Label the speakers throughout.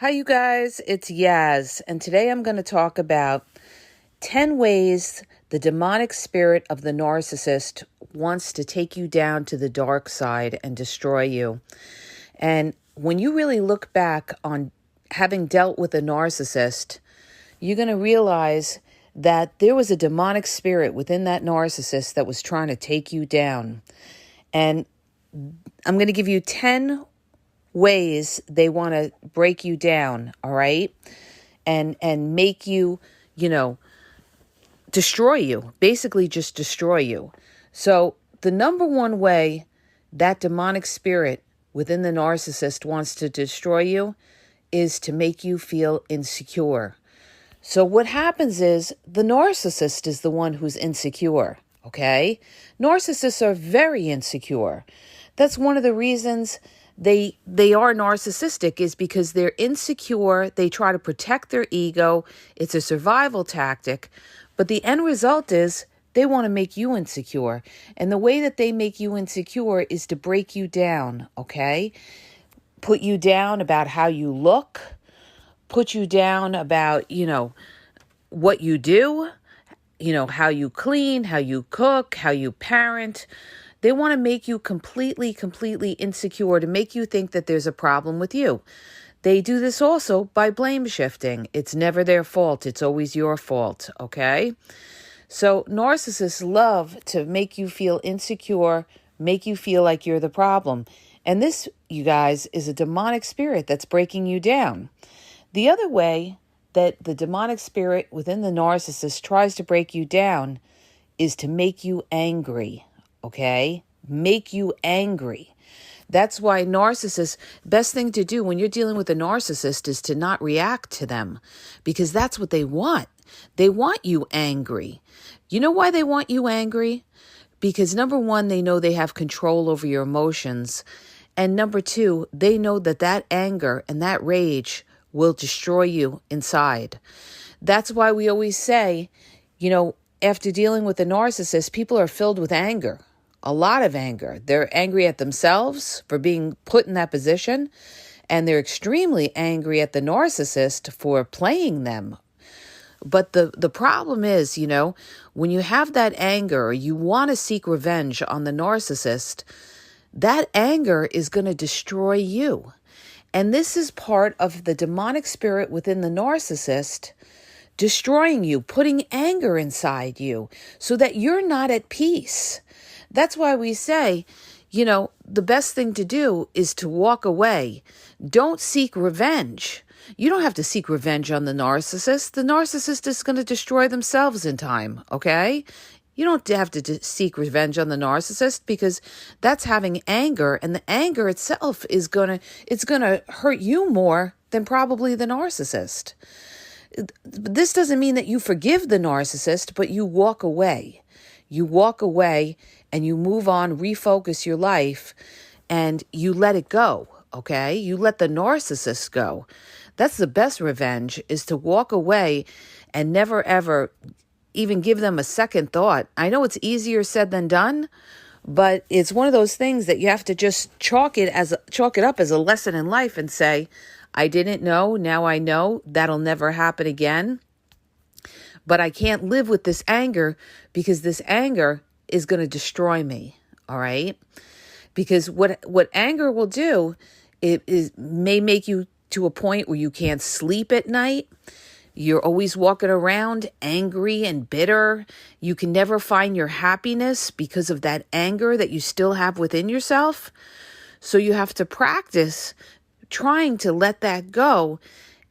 Speaker 1: Hi, you guys. It's Yaz, and today I'm going to talk about 10 ways the demonic spirit of the narcissist wants to take you down to the dark side and destroy you. And when you really look back on having dealt with a narcissist, you're going to realize that there was a demonic spirit within that narcissist that was trying to take you down. And I'm going to give you 10 ways they want to break you down, all right? And make you, destroy you. Basically just destroy you. So the number one way that demonic spirit within the narcissist wants to destroy you is to make you feel insecure. So what happens is the narcissist is the one who's insecure, okay? Narcissists are very insecure. That's one of the reasons they are narcissistic, is because they're insecure. They try to protect their ego. It's a survival tactic. But the end result is they want to make you insecure. And the way that they make you insecure is to break you down, okay? Put you down about how you look. Put you down about, what you do, how you clean, how you cook, how you parent. They want to make you completely insecure, to make you think that there's a problem with you. They do this also by blame shifting. It's never their fault. It's always your fault, okay? So narcissists love to make you feel insecure, make you feel like you're the problem. And this, you guys, is a demonic spirit that's breaking you down. The other way that the demonic spirit within the narcissist tries to break you down is to make you angry, okay? Make you angry. That's why narcissists, best thing to do when you're dealing with a narcissist is to not react to them, because that's what they want. They want you angry. You know why they want you angry? Because number one, they know they have control over your emotions. And number two, they know that anger and that rage will destroy you inside. That's why we always say, after dealing with a narcissist, people are filled with anger, a lot of anger. They're angry at themselves for being put in that position, and they're extremely angry at the narcissist for playing them. But the problem is, when you have that anger, or you want to seek revenge on the narcissist, that anger is going to destroy you. And this is part of the demonic spirit within the narcissist destroying you, putting anger inside you so that you're not at peace. That's why we say, the best thing to do is to walk away. Don't seek revenge. You don't have to seek revenge on the narcissist. The narcissist is going to destroy themselves in time, okay? You don't have to seek revenge on the narcissist, because that's having anger, and the anger itself is it's going to hurt you more than probably the narcissist. This doesn't mean that you forgive the narcissist, but you walk away. You walk away and you move on, refocus your life, and you let it go, okay? You let the narcissist go. That's the best revenge, is to walk away and never ever even give them a second thought. I know it's easier said than done, but it's one of those things that you have to just chalk it up as a lesson in life and say, I didn't know, now I know, that'll never happen again. But I can't live with this anger, because this anger is going to destroy me, all right? Because what anger will do, may make you to a point where you can't sleep at night. You're always walking around angry and bitter. You can never find your happiness because of that anger that you still have within yourself. So you have to practice trying to let that go,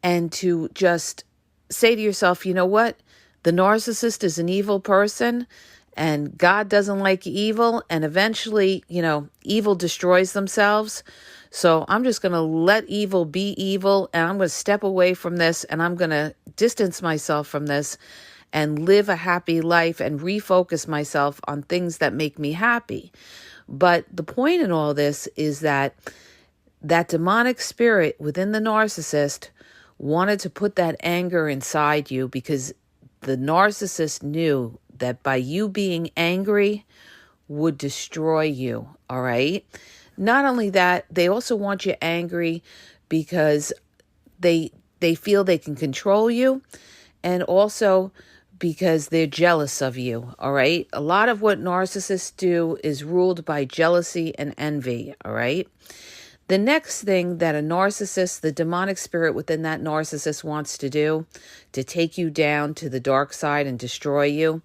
Speaker 1: and to just say to yourself, you know what? The narcissist is an evil person, and God doesn't like evil, and eventually, evil destroys themselves. So I'm just going to let evil be evil, and I'm going to step away from this, and I'm going to distance myself from this and live a happy life and refocus myself on things that make me happy. But the point in all this is that demonic spirit within the narcissist wanted to put that anger inside you, because the narcissist knew that by you being angry would destroy you, all right? Not only that, they also want you angry because they feel they can control you, and also because they're jealous of you, all right? A lot of what narcissists do is ruled by jealousy and envy, all right? The next thing that a narcissist, the demonic spirit within that narcissist wants to do to take you down to the dark side and destroy you,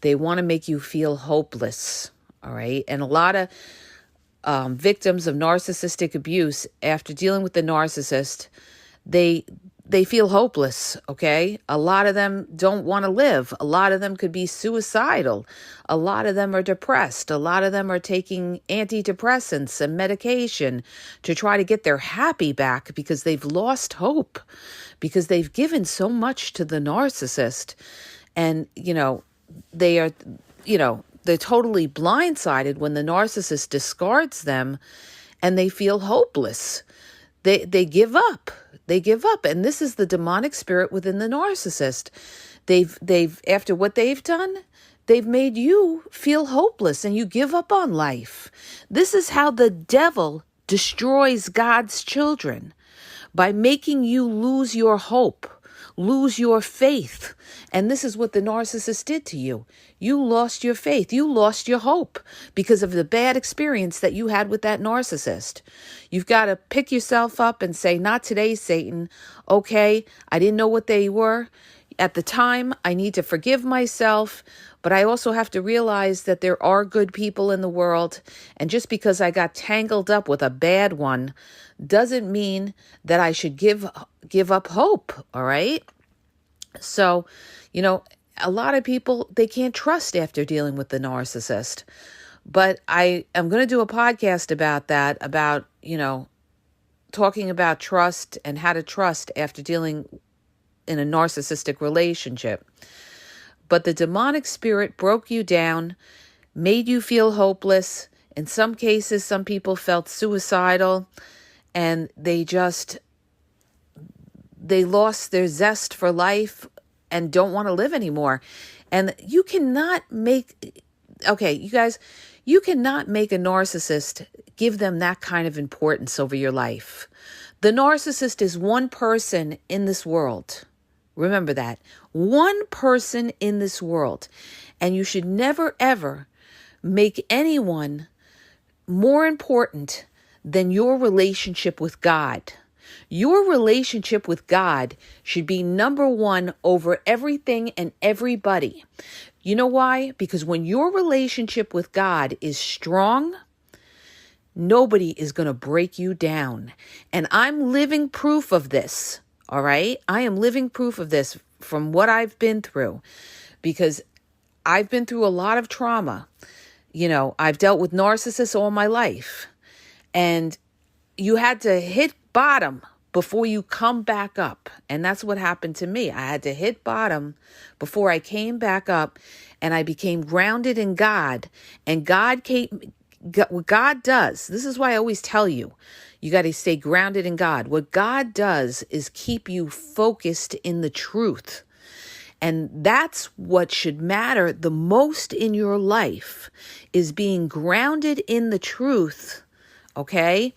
Speaker 1: they want to make you feel hopeless, all right? And a lot of victims of narcissistic abuse, after dealing with the narcissist, they feel hopeless, okay? A lot of them don't want to live. A lot of them could be suicidal. A lot of them are depressed. A lot of them are taking antidepressants and medication to try to get their happy back because they've lost hope, because they've given so much to the narcissist. And, they are, they're totally blindsided when the narcissist discards them and they feel hopeless. They give up. They give up. And this is the demonic spirit within the narcissist. They've after what they've done, they've made you feel hopeless and you give up on life. This is how the devil destroys God's children, by making you lose your hope, lose your faith. And this is what the narcissist did to you. You lost your faith. You lost your hope because of the bad experience that you had with that narcissist. You've got to pick yourself up and say, not today, Satan. Okay, I didn't know what they were at the time. I need to forgive myself. But I also have to realize that there are good people in the world. And just because I got tangled up with a bad one doesn't mean that I should give up hope, all right? So, a lot of people, they can't trust after dealing with the narcissist. But I am going to do a podcast about that, about, talking about trust and how to trust after dealing in a narcissistic relationship. But the demonic spirit broke you down, made you feel hopeless. In some cases, some people felt suicidal, and they lost their zest for life and don't want to live anymore. And you cannot make, you guys, you cannot make a narcissist give them that kind of importance over your life. The narcissist is one person in this world. Remember that. One person in this world. And you should never, ever make anyone more important than your relationship with God. Your relationship with God should be number one over everything and everybody. You know why? Because when your relationship with God is strong, nobody is going to break you down. And I'm living proof of this. All right? I am living proof of this from what I've been through, because I've been through a lot of trauma. I've dealt with narcissists all my life, and you had to hit bottom before you come back up. And that's what happened to me. I had to hit bottom before I came back up, and I became grounded in God. And what God does, this is why I always tell you, you got to stay grounded in God. What God does is keep you focused in the truth. And that's what should matter the most in your life, is being grounded in the truth, okay?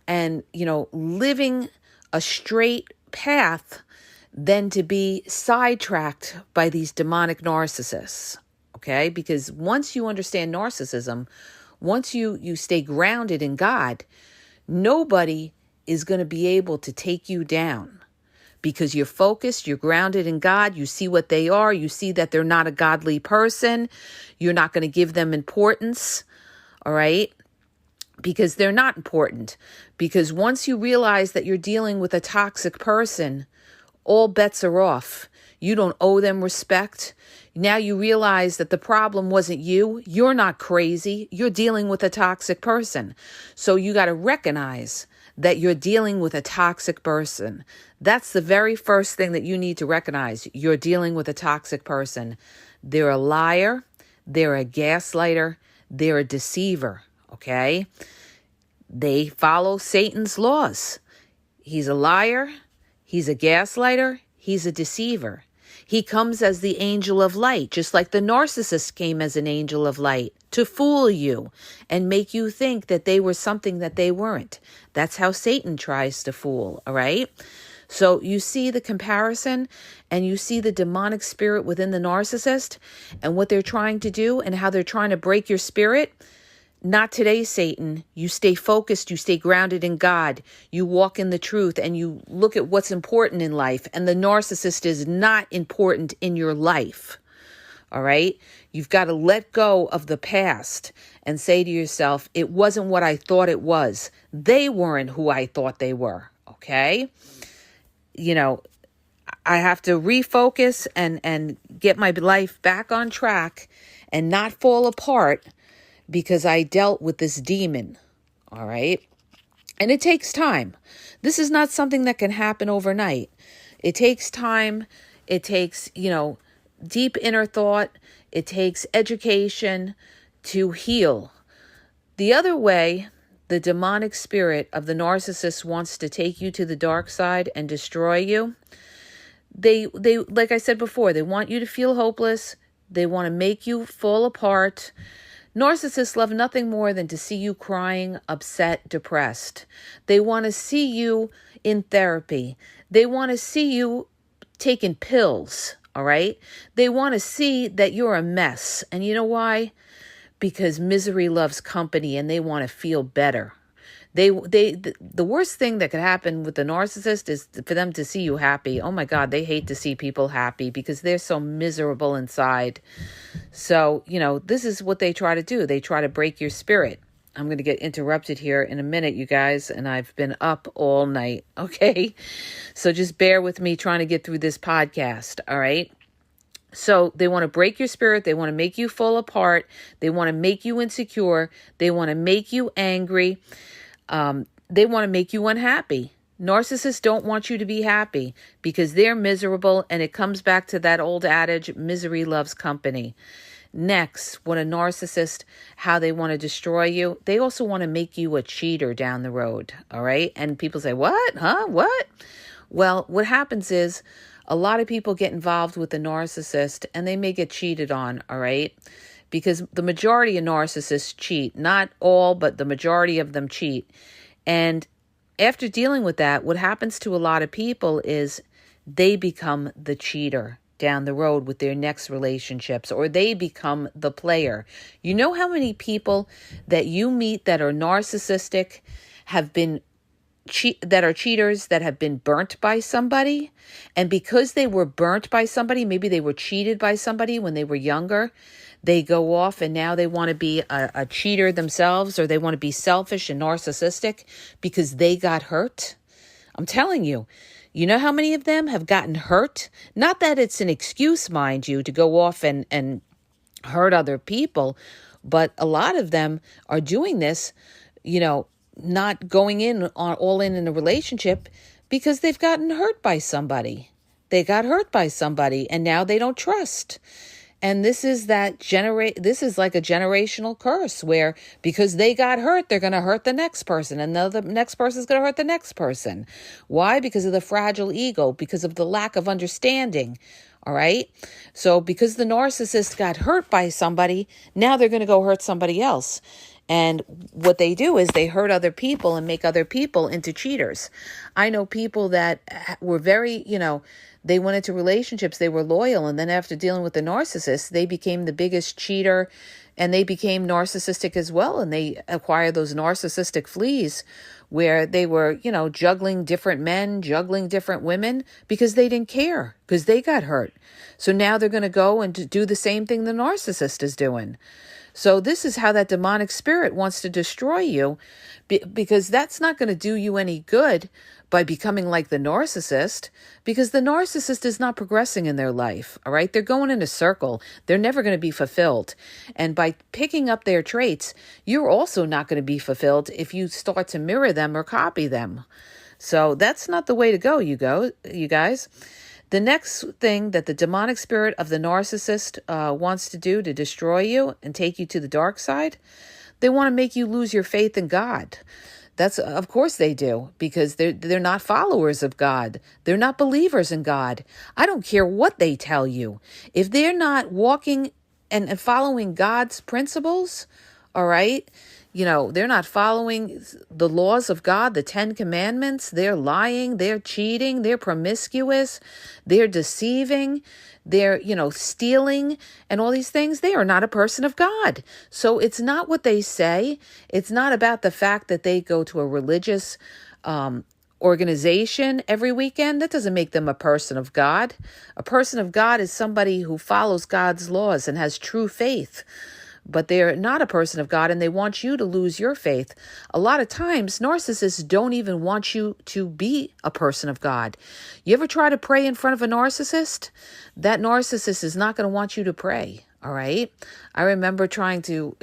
Speaker 1: And, living a straight path than to be sidetracked by these demonic narcissists, okay? Because once you understand narcissism, once you stay grounded in God, nobody is going to be able to take you down, because you're focused, you're grounded in God. You see what they are. You see that they're not a godly person. You're not going to give them importance, all right? Because they're not important. Because once you realize that you're dealing with a toxic person, all bets are off. You don't owe them respect. Now you realize that the problem wasn't you. You're not crazy. You're dealing with a toxic person. So you got to recognize that you're dealing with a toxic person. That's the very first thing that you need to recognize. You're dealing with a toxic person. They're a liar. They're a gaslighter. They're a deceiver. Okay? They follow Satan's laws. He's a liar. He's a gaslighter. He's a deceiver. He comes as the angel of light, just like the narcissist came as an angel of light, to fool you and make you think that they were something that they weren't. That's how Satan tries to fool, all right? So you see the comparison and you see the demonic spirit within the narcissist and what they're trying to do and how they're trying to break your spirit. Not today, Satan. You stay focused, you stay grounded in God, you walk in the truth, and you look at what's important in life. And the narcissist is not important in your life. All right? You've got to let go of the past and say to yourself, it wasn't what I thought it was. They weren't who I thought they were. Okay? You know, I have to refocus and get my life back on track and not fall apart because I dealt with this demon. All right? And it takes time. This is not something that can happen overnight. It takes time. It takes, deep inner thought. It takes education to heal. The other way the demonic spirit of the narcissist wants to take you to the dark side and destroy you, they like I said before, they want you to feel hopeless. They want to make you fall apart. Narcissists love nothing more than to see you crying, upset, depressed. They want to see you in therapy. They want to see you taking pills, all right? They want to see that you're a mess. And you know why? Because misery loves company and they want to feel better. The worst thing that could happen with the narcissist is for them to see you happy. Oh my God, they hate to see people happy because they're so miserable inside. So, this is what they try to do. They try to break your spirit. I'm going to get interrupted here in a minute, you guys, and I've been up all night, okay? So just bear with me trying to get through this podcast, all right? So they want to break your spirit. They want to make you fall apart. They want to make you insecure. They want to make you angry. They want to make you unhappy. Narcissists don't want you to be happy because they're miserable, and it comes back to that old adage, misery loves company. Next, what a narcissist, how they want to destroy you, they also want to make you a cheater down the road, all right? And people say, what? Huh? What? Well, what happens is a lot of people get involved with the narcissist and they may get cheated on, all right? Because the majority of narcissists cheat. Not all, but the majority of them cheat. And after dealing with that, what happens to a lot of people is they become the cheater down the road with their next relationships, or they become the player. You know how many people that you meet that are narcissistic have been that are cheaters that have been burnt by somebody, and because they were burnt by somebody, maybe they were cheated by somebody when they were younger, they go off and now they want to be a cheater themselves, or they want to be selfish and narcissistic because they got hurt. I'm telling you, you know how many of them have gotten hurt? Not that it's an excuse, mind you, to go off and hurt other people, but a lot of them are doing this, not going in on all in a relationship because they've gotten hurt by somebody. They got hurt by somebody and now they don't trust. And this is this is like a generational curse where because they got hurt, they're going to hurt the next person, and the next person is going to hurt the next person. Why? Because of the fragile ego, because of the lack of understanding. All right. So because the narcissist got hurt by somebody, now they're going to go hurt somebody else. And what they do is they hurt other people and make other people into cheaters. I know people that were very, they went into relationships, they were loyal, and then after dealing with the narcissist, they became the biggest cheater, and they became narcissistic as well, and they acquired those narcissistic fleas where they were, juggling different men, juggling different women because they didn't care, because they got hurt. So now they're going to go and do the same thing the narcissist is doing. So this is how that demonic spirit wants to destroy you, because that's not going to do you any good by becoming like the narcissist, because the narcissist is not progressing in their life, all right? They're going in a circle. They're never going to be fulfilled. And by picking up their traits, you're also not going to be fulfilled if you start to mirror them or copy them. So that's not the way to go, you guys. The next thing that the demonic spirit of the narcissist wants to do to destroy you and take you to the dark side, they want to make you lose your faith in God. That's, of course they do, because they're not followers of God. They're not believers in God. I don't care what they tell you. If they're not walking and following God's principles, all right, They're not following the laws of God, the 10 Commandments. They're lying, they're cheating, they're promiscuous, they're deceiving, they're, stealing and all these things. They are not a person of God. So it's not what they say. It's not about the fact that they go to a religious organization every weekend. That doesn't make them a person of God. A person of God is somebody who follows God's laws and has true faith. But they're not a person of God, and they want you to lose your faith. A lot of times, narcissists don't even want you to be a person of God. You ever try to pray in front of a narcissist? That narcissist is not going to want you to pray. All right. I remember trying to,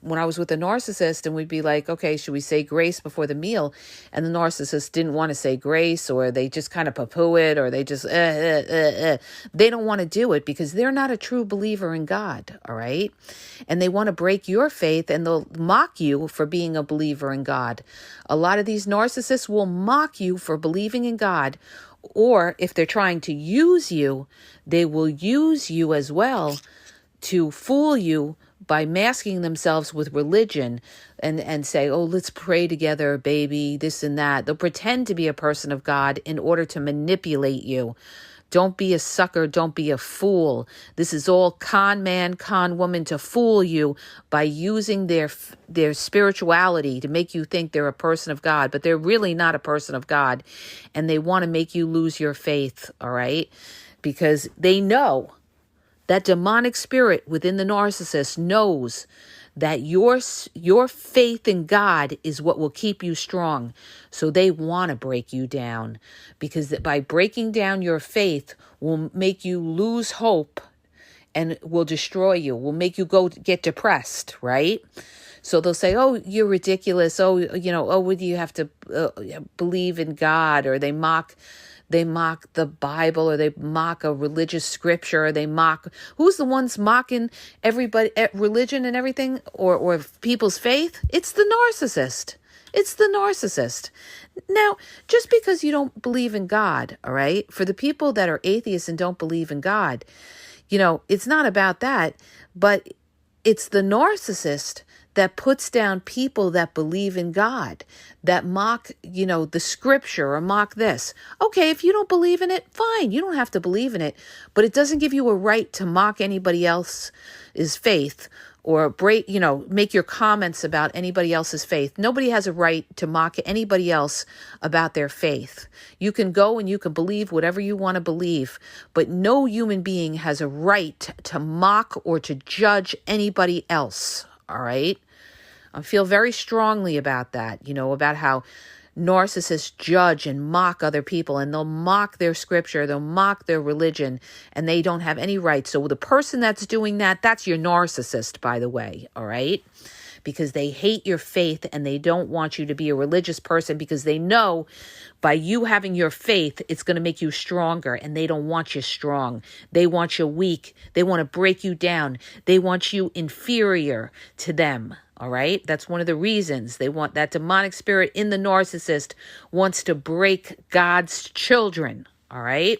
Speaker 1: when I was with a narcissist, and we'd be like, okay, should we say grace before the meal? And the narcissist didn't want to say grace, or they just kind of poo-poo it, or they just, They don't want to do it because they're not a true believer in God. All right. And they want to break your faith, and they'll mock you for being a believer in God. A lot of these narcissists will mock you for believing in God. Or if they're trying to use you, they will use you as well to fool you by masking themselves with religion and say, oh, let's pray together, baby, this and that. They'll pretend to be a person of God in order to manipulate you. Don't be a sucker. Don't be a fool. This is all con man, con woman to fool you by using their spirituality to make you think they're a person of God, but they're really not a person of God. And they want to make you lose your faith, all right? Because they know that demonic spirit within the narcissist knows that your faith in God is what will keep you strong. So they want to break you down, because by breaking down your faith will make you lose hope and will destroy you, will make you get depressed, right? So they'll say, oh, you're ridiculous. Oh, would you have to believe in God? Or they mock the Bible, or they mock a religious scripture, or they mock, who's the ones mocking everybody, religion and everything, or people's faith? It's the narcissist. It's the narcissist. Now, just because you don't believe in God, all right, for the people that are atheists and don't believe in God, it's not about that, but it's the narcissist that puts down people that believe in God, that mock, the scripture, or mock this. Okay, if you don't believe in it, fine. You don't have to believe in it, but it doesn't give you a right to mock anybody else's faith, or make your comments about anybody else's faith. Nobody has a right to mock anybody else about their faith. You can go and you can believe whatever you want to believe, but no human being has a right to mock or to judge anybody else. All right. I feel very strongly about that, about how narcissists judge and mock other people, and they'll mock their scripture, they'll mock their religion, and they don't have any right. So the person that's doing that, that's your narcissist, by the way. All right. Because they hate your faith, and they don't want you to be a religious person, because they know by you having your faith, it's going to make you stronger, and they don't want you strong. They want you weak. They want to break you down. They want you inferior to them. All right. That's one of the reasons they want that demonic spirit in the narcissist wants to break God's children. All right.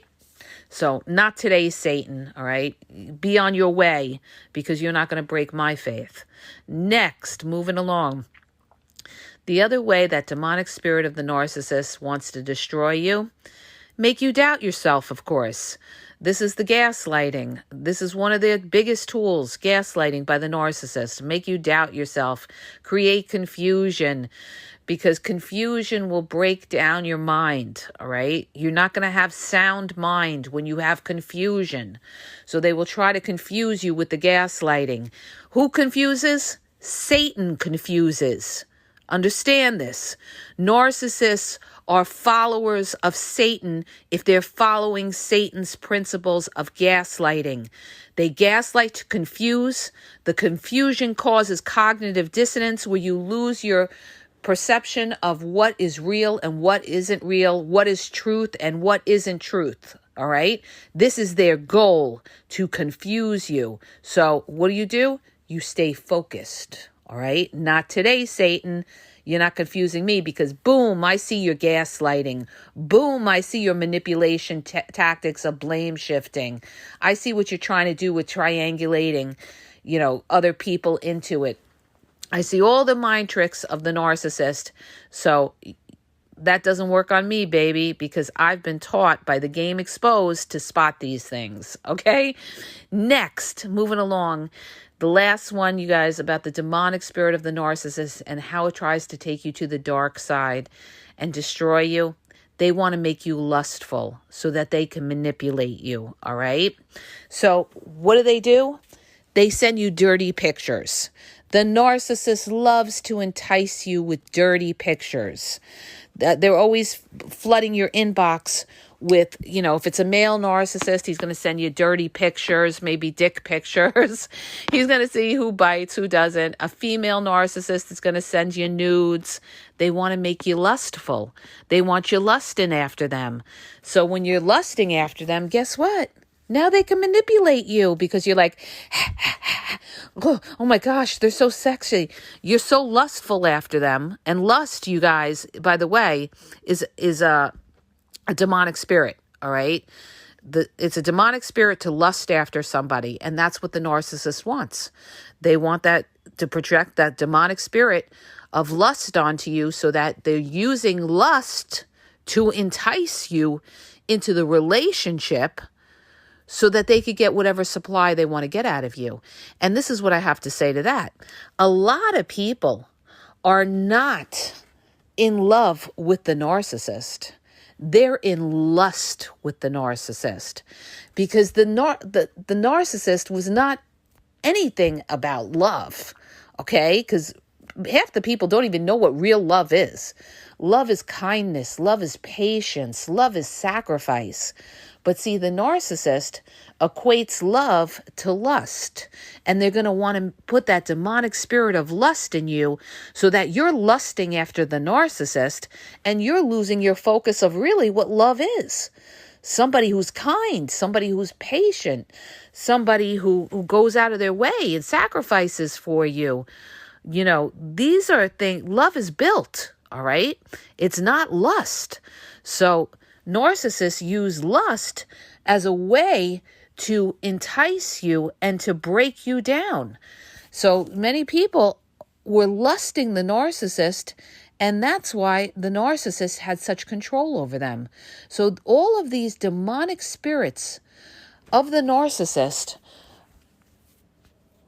Speaker 1: So not today, Satan. All right. Be on your way, because you're not going to break my faith. Next, moving along. The other way that demonic spirit of the narcissist wants to destroy you, make you doubt yourself, of course. This is the gaslighting. This is one of the biggest tools, gaslighting by the narcissist. Make you doubt yourself, create confusion, because confusion will break down your mind, all right? You're not going to have sound mind when you have confusion. So they will try to confuse you with the gaslighting. Who confuses? Satan confuses. Understand this. Narcissists are followers of Satan if they're following Satan's principles of gaslighting. They gaslight to confuse. The confusion causes cognitive dissonance, where you lose your perception of what is real and what isn't real, what is truth and what isn't truth. All right. This is their goal, to confuse you. So what do? You stay focused. All right. Not today, Satan. You're not confusing me, because boom, I see your gaslighting. Boom, I see your manipulation tactics of blame shifting. I see what you're trying to do with triangulating, other people into it. I see all the mind tricks of the narcissist. So that doesn't work on me, baby, because I've been taught by the game exposed to spot these things. Okay? Next, moving along. The last one, you guys, about the demonic spirit of the narcissist and how it tries to take you to the dark side and destroy you. They want to make you lustful so that they can manipulate you, all right? So what do? They send you dirty pictures. The narcissist loves to entice you with dirty pictures. They're always flooding your inbox with, if it's a male narcissist, he's going to send you dirty pictures, maybe dick pictures. He's going to see who bites, who doesn't. A female narcissist is going to send you nudes. They want to make you lustful. They want you lusting after them. So when you're lusting after them, guess what? Now they can manipulate you because you're like, oh my gosh, they're so sexy. You're so lustful after them. And lust, you guys, by the way, is a demonic spirit, all right? It's a demonic spirit to lust after somebody, and that's what the narcissist wants. They want that to project that demonic spirit of lust onto you so that they're using lust to entice you into the relationship so that they could get whatever supply they want to get out of you. And this is what I have to say to that. A lot of people are not in love with the narcissist. They're in lust with the narcissist because the narcissist was not anything about love, okay? Because half the people don't even know what real love is. Love is kindness. Love is patience. Love is sacrifice. But see, the narcissist equates love to lust. And they're going to want to put that demonic spirit of lust in you so that you're lusting after the narcissist and you're losing your focus of really what love is. Somebody who's kind, somebody who's patient, somebody who goes out of their way and sacrifices for you. These are things, love is built, all right? It's not lust. So narcissists use lust as a way to entice you and to break you down. So many people were lusting the narcissist, and that's why the narcissist had such control over them. So all of these demonic spirits of the narcissist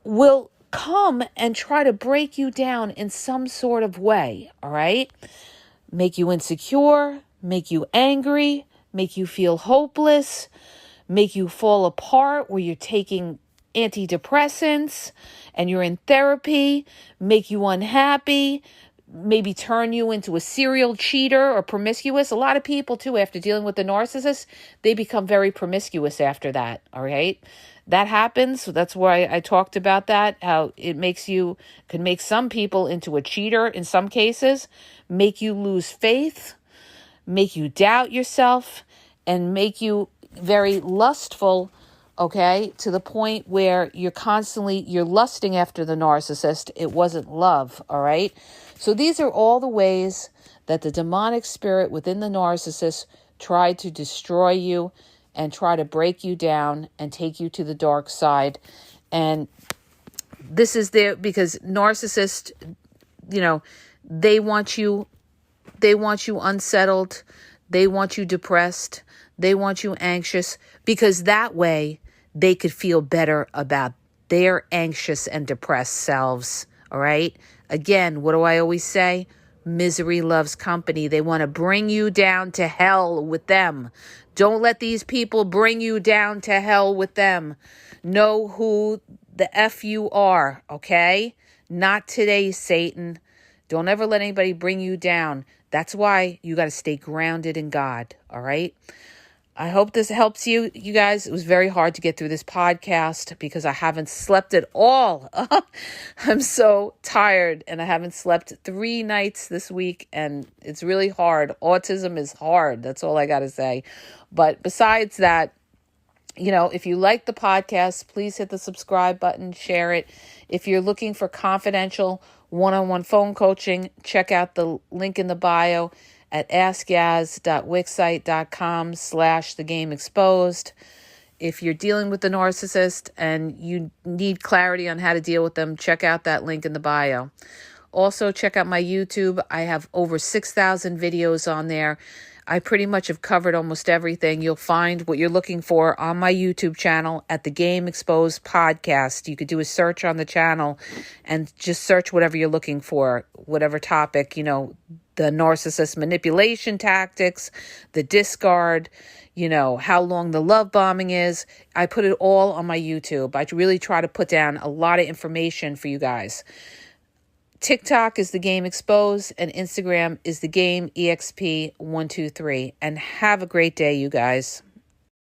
Speaker 1: will come and try to break you down in some sort of way, all right? Make you insecure, make you angry, make you feel hopeless, make you fall apart where you're taking antidepressants and you're in therapy, make you unhappy, maybe turn you into a serial cheater or promiscuous. A lot of people, too, after dealing with the narcissist, they become very promiscuous after that, all right? That happens. That's why I talked about that, how it can make some people into a cheater in some cases, make you lose faith, make you doubt yourself, and make you very lustful, okay, to the point where you're lusting after the narcissist. It wasn't love, all right? So these are all the ways that the demonic spirit within the narcissist tried to destroy you and try to break you down and take you to the dark side. And this is there because narcissists, they want you unsettled. They want you depressed. They want you anxious because that way they could feel better about their anxious and depressed selves. All right. Again, what do I always say? Misery loves company. They want to bring you down to hell with them. Don't let these people bring you down to hell with them. Know who the F you are, okay? Not today, Satan. Don't ever let anybody bring you down. That's why you got to stay grounded in God, all right? I hope this helps you guys. It was very hard to get through this podcast because I haven't slept at all. I'm so tired and I haven't slept 3 nights this week and it's really hard. Autism is hard. That's all I got to say. But besides that, if you like the podcast, please hit the subscribe button, share it. If you're looking for confidential one-on-one phone coaching, check out the link in the bio at askyaz.wixsite.com/thegameexposed. If you're dealing with the narcissist and you need clarity on how to deal with them, check out that link in the bio. Also, check out my YouTube. I have over 6,000 videos on there. I pretty much have covered almost everything. You'll find what you're looking for on my YouTube channel at the Game Exposed Podcast. You could do a search on the channel and just search whatever you're looking for, whatever topic, the narcissist manipulation tactics, the discard, how long the love bombing is. I put it all on my YouTube. I really try to put down a lot of information for you guys. TikTok is the Game Exposed, and Instagram is the Game EXP123. And have a great day, you guys.